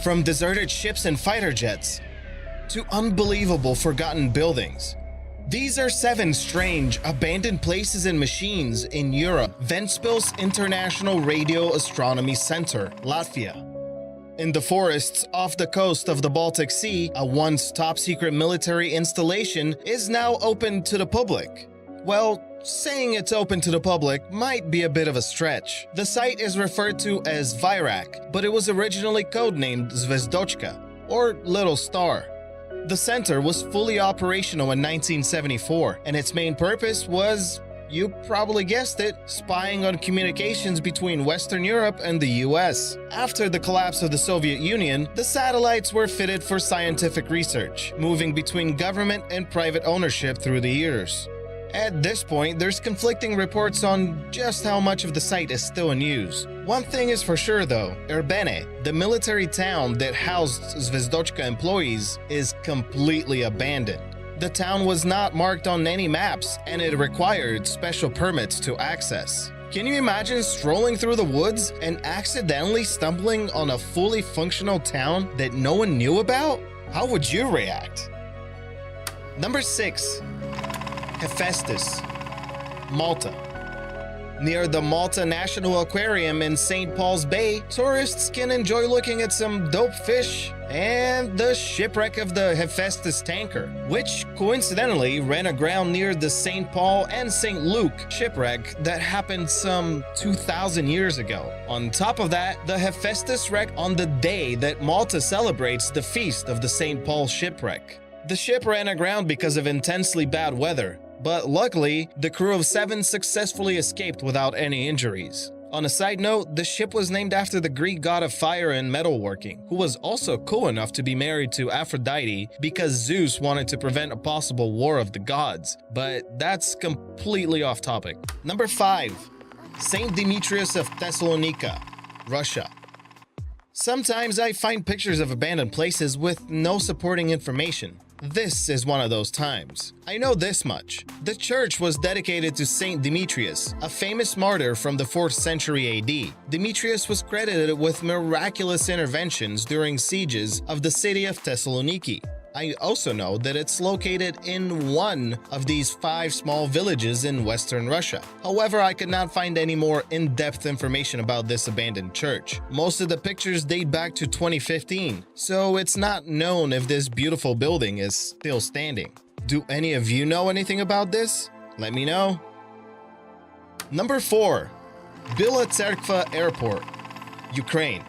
From deserted ships and fighter jets to unbelievable forgotten buildings. These are 7 strange, abandoned places and machines in Europe. Ventspils International Radio Astronomy Center, Latvia. In the forests off the coast of the Baltic Sea, a once top-secret military installation is now open to the public. Well, saying it's open to the public might be a bit of a stretch. The site is referred to as Virac, but it was originally codenamed Zvezdochka, or Little Star. The center was fully operational in 1974, and its main purpose was, you probably guessed it, spying on communications between Western Europe and the US. After the collapse of the Soviet Union, the satellites were fitted for scientific research, moving between government and private ownership through the years. At this point, there's conflicting reports on just how much of the site is still in use. One thing is for sure though, Irbene, the military town that housed Zvezdochka employees, is completely abandoned. The town was not marked on any maps, and it required special permits to access. Can you imagine strolling through the woods and accidentally stumbling on a fully functional town that no one knew about? How would you react? Number 6. Hephaestus, Malta. Near the Malta National Aquarium in St. Paul's Bay, tourists can enjoy looking at some dope fish and the shipwreck of the Hephaestus tanker, which coincidentally ran aground near the St. Paul and St. Luke shipwreck that happened some 2,000 years ago. On top of that, the Hephaestus wreck on the day that Malta celebrates the feast of the St. Paul shipwreck. The ship ran aground because of intensely bad weather, but luckily, the crew of 7 successfully escaped without any injuries. On a side note, the ship was named after the Greek god of fire and metalworking, who was also cool enough to be married to Aphrodite because Zeus wanted to prevent a possible war of the gods. But that's completely off topic. Number 5. Saint Demetrius of Thessalonica, Russia. Sometimes I find pictures of abandoned places with no supporting information. This is one of those times. I know this much. The church was dedicated to Saint Demetrius, a famous martyr from the 4th century AD. Demetrius was credited with miraculous interventions during sieges of the city of Thessaloniki. I also know that it's located in one of these 5 small villages in western Russia. However, I could not find any more in-depth information about this abandoned church. Most of the pictures date back to 2015, so it's not known if this beautiful building is still standing. Do any of you know anything about this? Let me know. Number 4. Bila Tserkva Airport, Ukraine.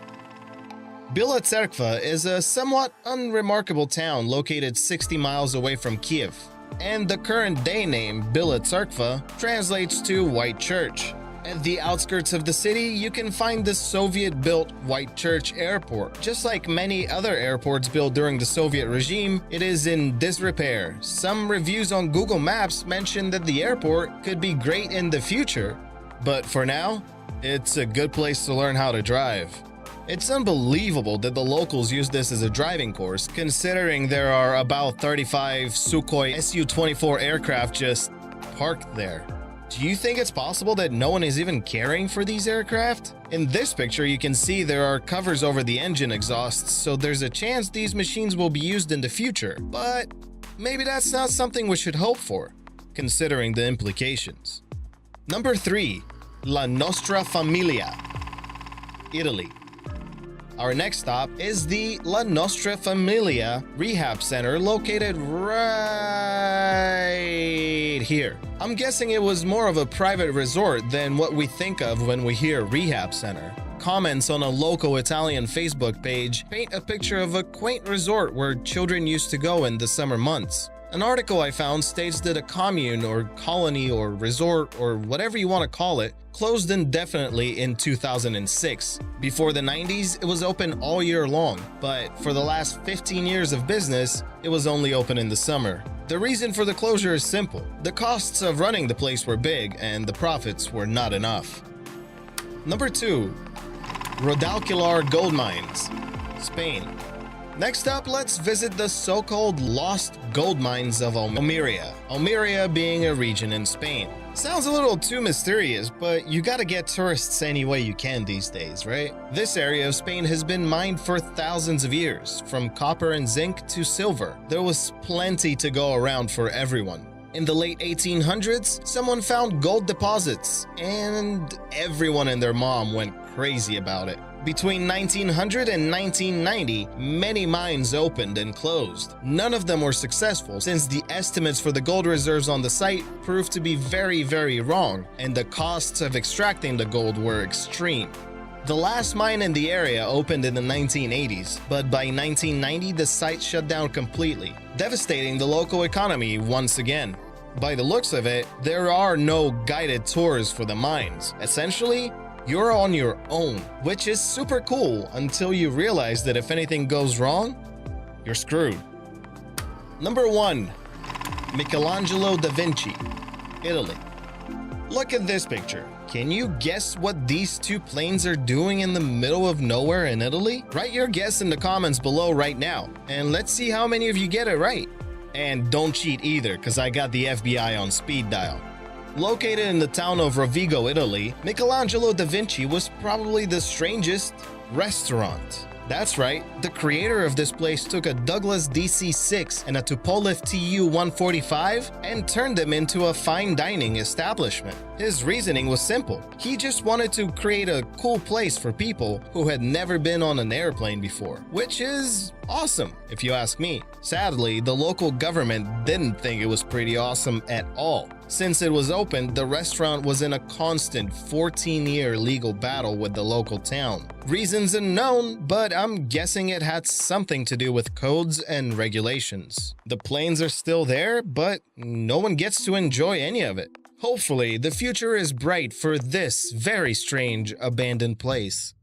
Bila Tserkva is a somewhat unremarkable town located 60 miles away from Kiev, and the current day name Bila Tserkva translates to White Church. At the outskirts of the city, you can find the Soviet-built White Church Airport. Just like many other airports built during the Soviet regime, it is in disrepair. Some reviews on Google Maps mention that the airport could be great in the future, but for now, it's a good place to learn how to drive. It's unbelievable that the locals use this as a driving course, considering there are about 35 Sukhoi Su-24 aircraft just parked there. Do you think it's possible that no one is even caring for these aircraft? In this picture, you can see there are covers over the engine exhausts, so there's a chance these machines will be used in the future. But maybe that's not something we should hope for, considering the implications. Number 3. La Nostra Famiglia, Italy. Our next stop is the La Nostra Famiglia Rehab Center located right here. I'm guessing it was more of a private resort than what we think of when we hear rehab center. Comments on a local Italian Facebook page paint a picture of a quaint resort where children used to go in the summer months. An article I found states that a commune or colony or resort or whatever you want to call it closed indefinitely in 2006. Before the 90s, it was open all year long, but for the last 15 years of business, it was only open in the summer. The reason for the closure is simple. The costs of running the place were big and the profits were not enough. Number 2. Rodalquilar Gold Mines, Spain. Next up, let's visit the so-called lost gold mines of Almeria. Almeria being a region in Spain. Sounds a little too mysterious, but you gotta get tourists any way you can these days, right? This area of Spain has been mined for thousands of years, from copper and zinc to silver. There was plenty to go around for everyone. In the late 1800s, someone found gold deposits, and everyone and their mom went crazy about it. Between 1900 and 1990, many mines opened and closed. None of them were successful, since the estimates for the gold reserves on the site proved to be very wrong, and the costs of extracting the gold were extreme. The last mine in the area opened in the 1980s, but by 1990 the site shut down completely, devastating the local economy once again. By the looks of it, there are no guided tours for the mines. Essentially, you're on your own, which is super cool until you realize that if anything goes wrong, you're screwed. Number 1. Michelangelo da Vinci, Italy. Look at this picture. Can you guess what these two planes are doing in the middle of nowhere in Italy? Write your guess in the comments below right now, and let's see how many of you get it right. And don't cheat either, because I got the FBI on speed dial. Located in the town of Rovigo, Italy, Michelangelo da Vinci was probably the strangest restaurant. That's right, the creator of this place took a Douglas DC-6 and a Tupolev Tu-145 and turned them into a fine dining establishment. His reasoning was simple. He just wanted to create a cool place for people who had never been on an airplane before, which is awesome, if you ask me. Sadly, the local government didn't think it was pretty awesome at all. Since it was opened, the restaurant was in a constant 14-year legal battle with the local town. Reasons unknown, but I'm guessing it had something to do with codes and regulations. The planes are still there, but no one gets to enjoy any of it. Hopefully, the future is bright for this very strange abandoned place.